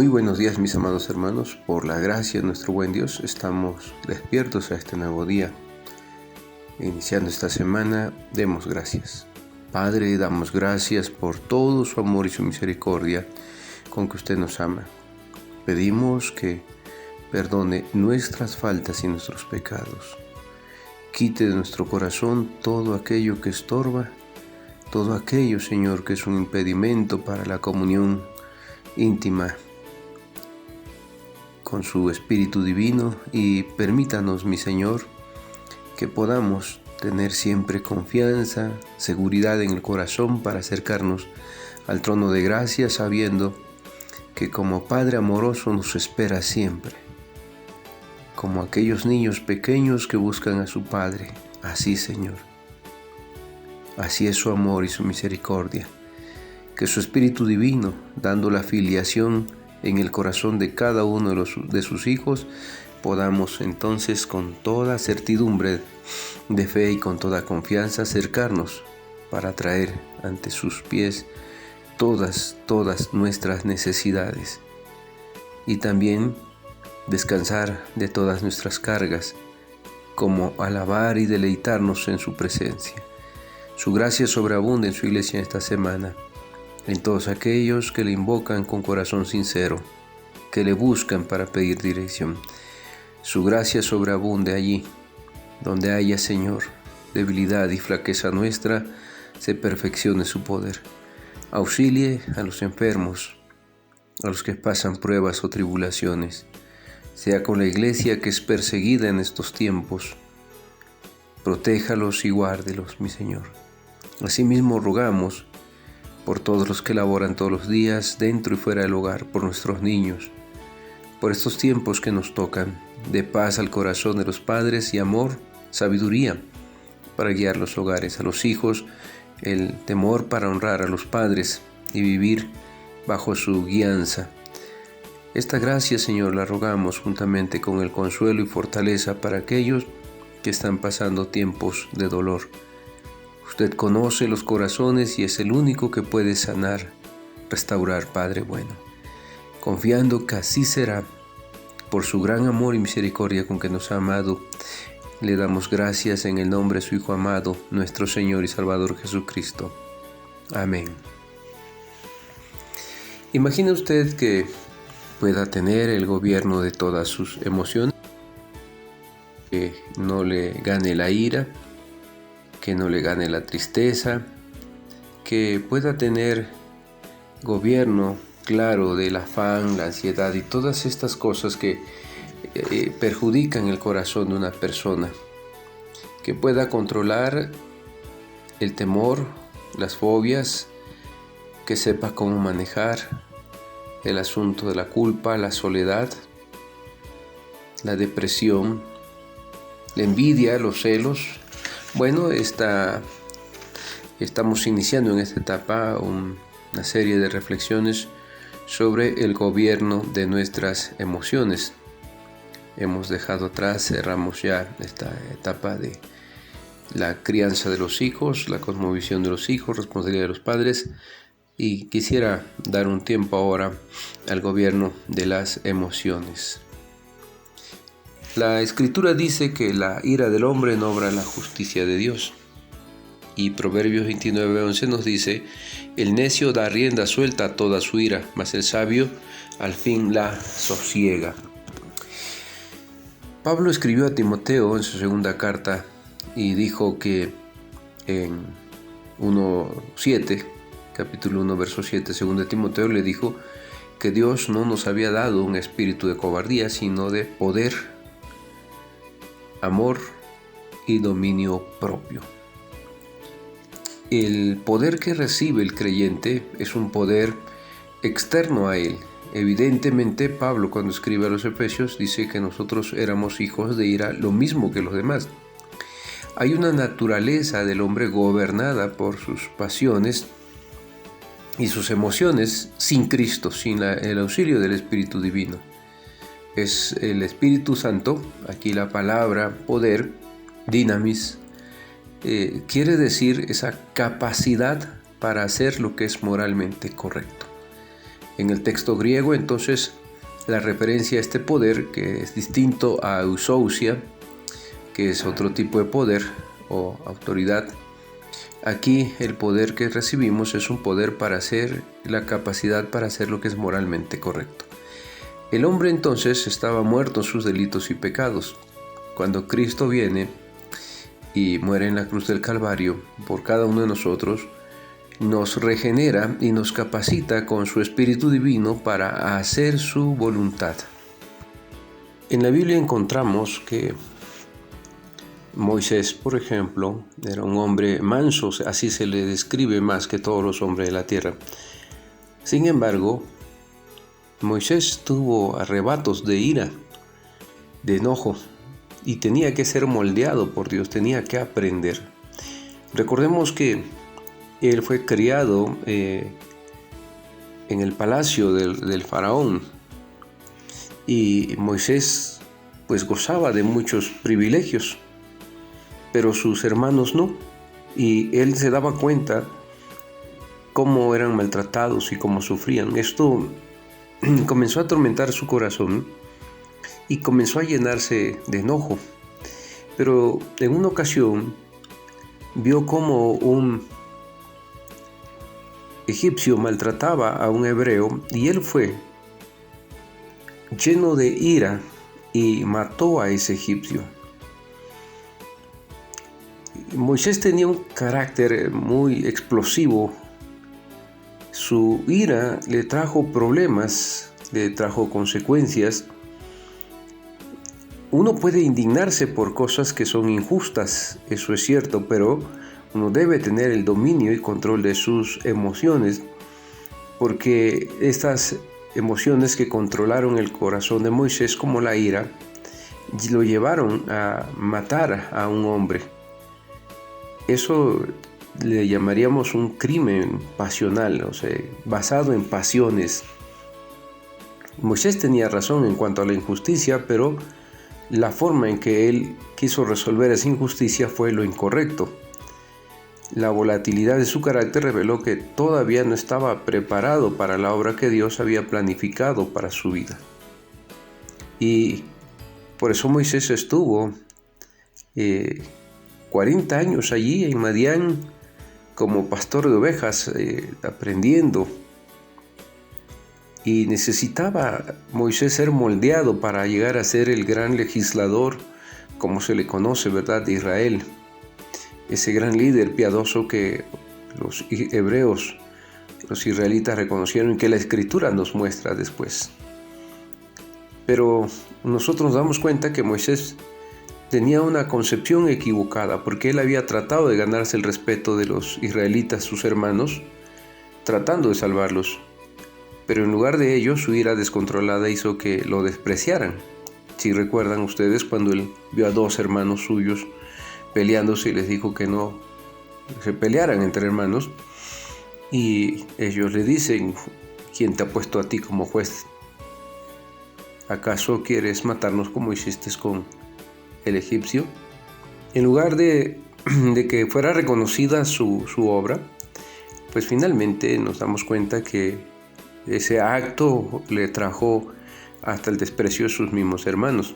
Muy buenos días, mis amados hermanos. Por la gracia de nuestro buen Dios estamos despiertos a este nuevo día. Iniciando esta semana, demos gracias. Padre, damos gracias por todo su amor y su misericordia con que usted nos ama. Pedimos que perdone nuestras faltas y nuestros pecados. Quite de nuestro corazón todo aquello que estorba, todo aquello, Señor, que es un impedimento para la comunión íntima con su Espíritu Divino, y permítanos, mi Señor, que podamos tener siempre confianza, seguridad en el corazón para acercarnos al trono de gracia, sabiendo que como Padre amoroso nos espera siempre, como aquellos niños pequeños que buscan a su Padre. Así, Señor, así es su amor y su misericordia. Que su Espíritu Divino, dando la filiación en el corazón de cada uno de sus hijos, podamos entonces con toda certidumbre de fe y con toda confianza acercarnos para traer ante sus pies todas nuestras necesidades, y también descansar de todas nuestras cargas, como alabar y deleitarnos en su presencia. Su gracia sobreabunde en su iglesia esta semana, en todos aquellos que le invocan con corazón sincero, que le buscan para pedir dirección. Su gracia sobreabunde allí donde haya, Señor, debilidad y flaqueza nuestra, se perfeccione su poder. Auxilie a los enfermos, a los que pasan pruebas o tribulaciones, sea con la iglesia que es perseguida en estos tiempos. Protéjalos y guárdelos, mi Señor. Asimismo rogamos por todos los que laboran todos los días dentro y fuera del hogar, por nuestros niños, por estos tiempos que nos tocan, de paz al corazón de los padres y amor, sabiduría para guiar los hogares, a los hijos, el temor para honrar a los padres y vivir bajo su guianza. Esta gracia, Señor, la rogamos juntamente con el consuelo y fortaleza para aquellos que están pasando tiempos de dolor. Usted conoce los corazones y es el único que puede sanar, restaurar, Padre bueno. Confiando que así será, por su gran amor y misericordia con que nos ha amado, le damos gracias en el nombre de su Hijo amado, nuestro Señor y Salvador Jesucristo. Amén. Imagine usted que pueda tener el gobierno de todas sus emociones, que no le gane la ira, que no le gane la tristeza, que pueda tener gobierno claro del afán, la ansiedad y todas estas cosas que perjudican el corazón de una persona, que pueda controlar el temor, las fobias, que sepa cómo manejar el asunto de la culpa, la soledad, la depresión, la envidia, los celos. Bueno, estamos iniciando en esta etapa una serie de reflexiones sobre el gobierno de nuestras emociones. Hemos dejado atrás, cerramos ya esta etapa de la crianza de los hijos, la cosmovisión de los hijos, responsabilidad de los padres, y quisiera dar un tiempo ahora al gobierno de las emociones. La Escritura dice que la ira del hombre no obra la justicia de Dios. Y Proverbios 29:11 nos dice: el necio da rienda suelta a toda su ira, mas el sabio al fin la sosiega. Pablo escribió a Timoteo en su segunda carta y dijo que en 1:7, capítulo 1, verso 7, 2 Timoteo, le dijo que Dios no nos había dado un espíritu de cobardía, sino de poder, amor y dominio propio. El poder que recibe el creyente es un poder externo a él. Evidentemente, Pablo, cuando escribe a los Efesios, dice que nosotros éramos hijos de ira, lo mismo que los demás. Hay una naturaleza del hombre gobernada por sus pasiones y sus emociones sin Cristo, sin el auxilio del Espíritu Divino. Es el Espíritu Santo, aquí la palabra poder, dinamis, quiere decir esa capacidad para hacer lo que es moralmente correcto. En el texto griego, entonces, la referencia a este poder, que es distinto a exousia, que es otro tipo de poder o autoridad. Aquí el poder que recibimos es un poder para hacer, la capacidad para hacer lo que es moralmente correcto. El hombre entonces estaba muerto en sus delitos y pecados. Cuando Cristo viene y muere en la cruz del Calvario por cada uno de nosotros, nos regenera y nos capacita con su Espíritu Divino para hacer su voluntad. En la Biblia encontramos que Moisés, por ejemplo, era un hombre manso, así se le describe más que todos los hombres de la tierra. Sin embargo, Moisés tuvo arrebatos de ira, de enojo, y tenía que ser moldeado por Dios, tenía que aprender. Recordemos que él fue criado en el palacio del faraón, y Moisés pues gozaba de muchos privilegios, pero sus hermanos no, y él se daba cuenta cómo eran maltratados y cómo sufrían. Esto comenzó a atormentar su corazón y comenzó a llenarse de enojo. Pero en una ocasión vio cómo un egipcio maltrataba a un hebreo y él fue lleno de ira y mató a ese egipcio. Moisés tenía un carácter muy explosivo. Su ira le trajo problemas, le trajo consecuencias. Uno puede indignarse por cosas que son injustas, eso es cierto, pero uno debe tener el dominio y control de sus emociones, porque estas emociones que controlaron el corazón de Moisés, como la ira, lo llevaron a matar a un hombre. Eso le llamaríamos un crimen pasional, o sea, basado en pasiones. Moisés tenía razón en cuanto a la injusticia, pero la forma en que él quiso resolver esa injusticia fue lo incorrecto. La volatilidad de su carácter reveló que todavía no estaba preparado para la obra que Dios había planificado para su vida. Y por eso Moisés estuvo 40 años allí en Madián como pastor de ovejas, aprendiendo. Y necesitaba Moisés ser moldeado para llegar a ser el gran legislador, como se le conoce, ¿verdad?, de Israel. Ese gran líder piadoso que los hebreos, los israelitas reconocieron y que la Escritura nos muestra después. Pero nosotros nos damos cuenta que Moisés tenía una concepción equivocada, porque él había tratado de ganarse el respeto de los israelitas, sus hermanos, tratando de salvarlos. Pero en lugar de ello, su ira descontrolada hizo que lo despreciaran. Si recuerdan ustedes, cuando él vio a dos hermanos suyos peleándose y les dijo que no se pelearan entre hermanos, y ellos le dicen: ¿quién te ha puesto a ti como juez? ¿Acaso quieres matarnos como hiciste con el egipcio? En lugar de que fuera reconocida su obra, pues finalmente nos damos cuenta que ese acto le trajo hasta el desprecio de sus mismos hermanos.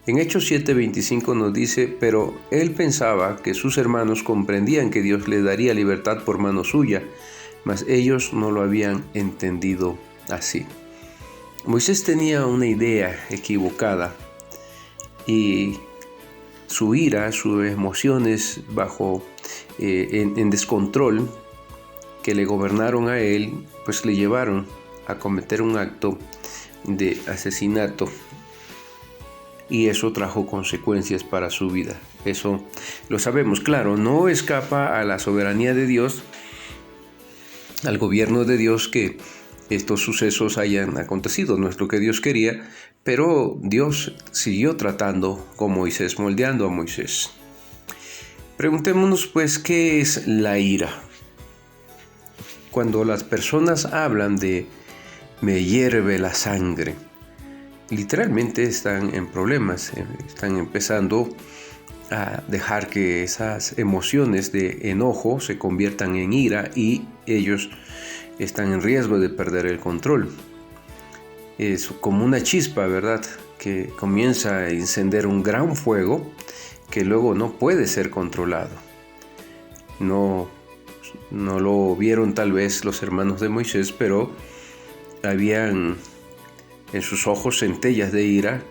En Hechos 7:25 nos dice: pero él pensaba que sus hermanos comprendían que Dios le daría libertad por mano suya, mas ellos no lo habían entendido así. Moisés tenía una idea equivocada y su ira, sus emociones en descontrol que le gobernaron a él, pues le llevaron a cometer un acto de asesinato, y eso trajo consecuencias para su vida. Eso lo sabemos, claro, no escapa a la soberanía de Dios, al gobierno de Dios, que estos sucesos hayan acontecido. No es lo que Dios quería, pero Dios siguió tratando con Moisés, moldeando a Moisés. Preguntémonos pues, ¿qué es la ira? Cuando las personas hablan de me hierve la sangre, literalmente están en problemas, están empezando a dejar que esas emociones de enojo se conviertan en ira, y ellos están en riesgo de perder el control. Es como una chispa, ¿verdad?, que comienza a encender un gran fuego que luego no puede ser controlado. No lo vieron tal vez los hermanos de Moisés, pero habían en sus ojos centellas de ira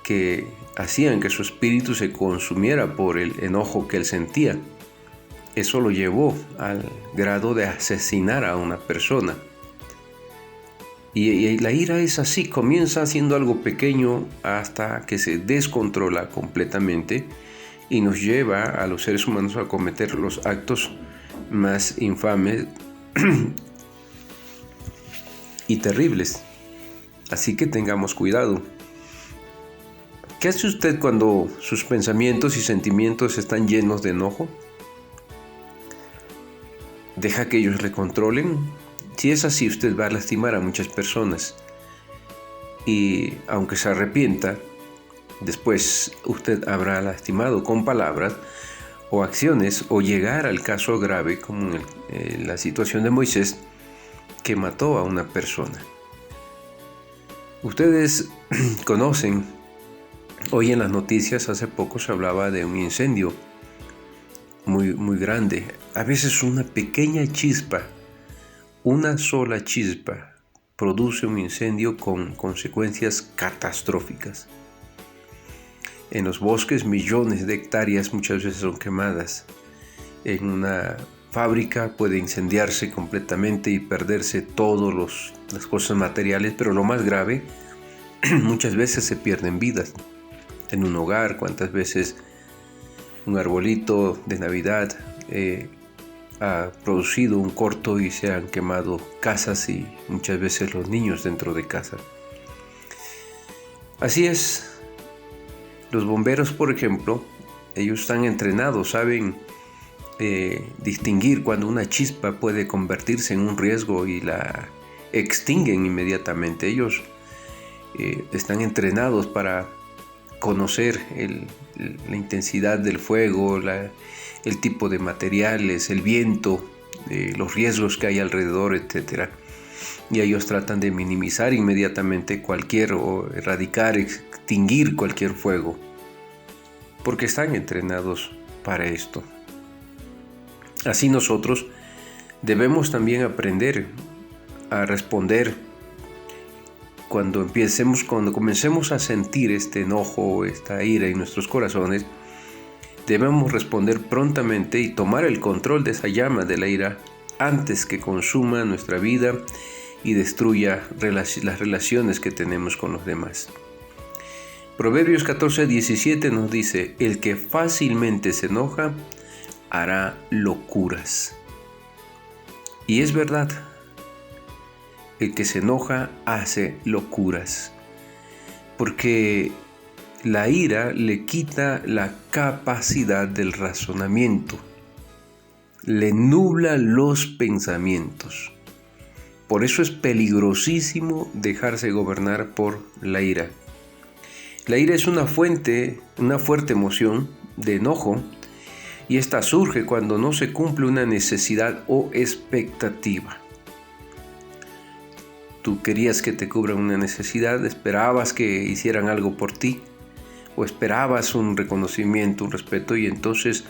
que hacían que su espíritu se consumiera por el enojo que él sentía. Eso lo llevó al grado de asesinar a una persona. Y la ira es así, comienza siendo algo pequeño hasta que se descontrola completamente y nos lleva a los seres humanos a cometer los actos más infames y terribles. Así que tengamos cuidado. ¿Qué hace usted cuando sus pensamientos y sentimientos están llenos de enojo? ¿Deja que ellos le controlen? Si es así, usted va a lastimar a muchas personas. Y aunque se arrepienta, después usted habrá lastimado con palabras o acciones, o llegar al caso grave como en la situación de Moisés, que mató a una persona. Ustedes conocen, hoy en las noticias hace poco se hablaba de un incendio muy grande. A veces una pequeña chispa, una sola chispa, produce un incendio con consecuencias catastróficas. En los bosques millones de hectáreas muchas veces son quemadas. En una fábrica puede incendiarse completamente y perderse todas las cosas materiales, pero lo más grave, muchas veces se pierden vidas. En un hogar, cuántas veces un arbolito de Navidad ha producido un corto y se han quemado casas y muchas veces los niños dentro de casa. Así es. Los bomberos, por ejemplo, ellos están entrenados, saben distinguir cuando una chispa puede convertirse en un riesgo y la extinguen inmediatamente. Ellos están entrenados para conocer la intensidad del fuego, el tipo de materiales, el viento, los riesgos que hay alrededor, etc. Y ellos tratan de minimizar inmediatamente o erradicar, extinguir cualquier fuego, porque están entrenados para esto. Así nosotros debemos también aprender a responder cuando comencemos a sentir este enojo, esta ira en nuestros corazones. Debemos responder prontamente y tomar el control de esa llama de la ira antes que consuma nuestra vida y destruya las relaciones que tenemos con los demás. Proverbios 14:17 nos dice: el que fácilmente se enoja hará locuras. Y es verdad, el que se enoja hace locuras, porque la ira le quita la capacidad del razonamiento, le nubla los pensamientos. Por eso es peligrosísimo dejarse gobernar por la ira. La ira es una fuerte emoción de enojo, y esta surge cuando no se cumple una necesidad o expectativa. Tú querías que te cubran una necesidad, esperabas que hicieran algo por ti, o esperabas un reconocimiento, un respeto, y entonces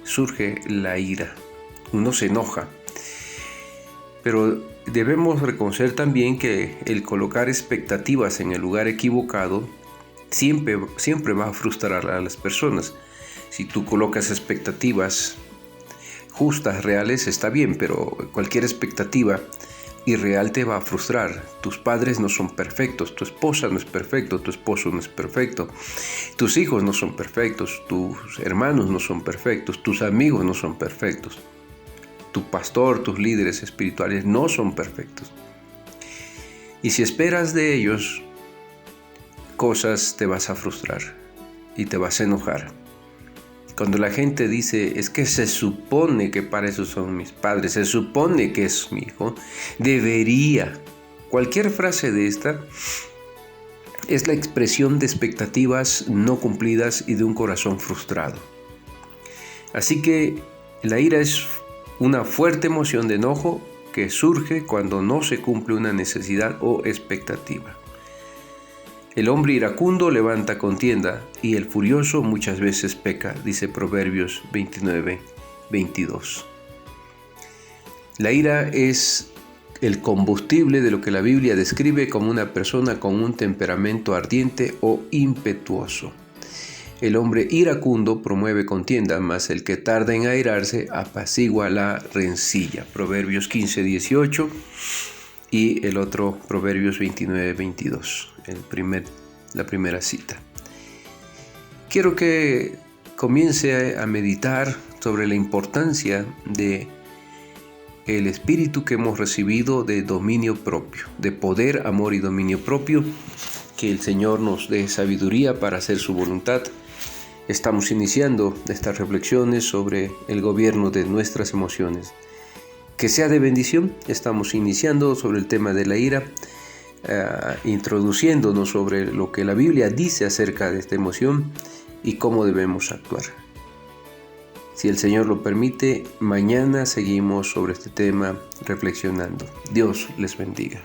surge la ira. Uno se enoja. Pero debemos reconocer también que el colocar expectativas en el lugar equivocado siempre va a frustrar a las personas. Si tú colocas expectativas justas, reales, está bien, pero cualquier expectativa irreal te va a frustrar. Tus padres no son perfectos, tu esposa no es perfecto, tu esposo no es perfecto, tus hijos no son perfectos, tus hermanos no son perfectos, tus amigos no son perfectos, tu pastor, tus líderes espirituales no son perfectos. Y si esperas de ellos cosas, te vas a frustrar y te vas a enojar. Cuando la gente dice: es que se supone que para eso son mis padres, se supone que es mi hijo, debería. Cualquier frase de esta es la expresión de expectativas no cumplidas y de un corazón frustrado. Así que la ira es una fuerte emoción de enojo que surge cuando no se cumple una necesidad o expectativa. El hombre iracundo levanta contienda y el furioso muchas veces peca, dice Proverbios 29:22. La ira es el combustible de lo que la Biblia describe como una persona con un temperamento ardiente o impetuoso. El hombre iracundo promueve contienda, mas el que tarda en airarse apacigua la rencilla. Proverbios 15:18 y el otro Proverbios 29:22, la primera cita. Quiero que comience a meditar sobre la importancia de el espíritu que hemos recibido de dominio propio, de poder, amor y dominio propio. Que el Señor nos dé sabiduría para hacer su voluntad. Estamos iniciando estas reflexiones sobre el gobierno de nuestras emociones. Que sea de bendición. Estamos iniciando sobre el tema de la ira, introduciéndonos sobre lo que la Biblia dice acerca de esta emoción y cómo debemos actuar. Si el Señor lo permite, mañana seguimos sobre este tema reflexionando. Dios les bendiga.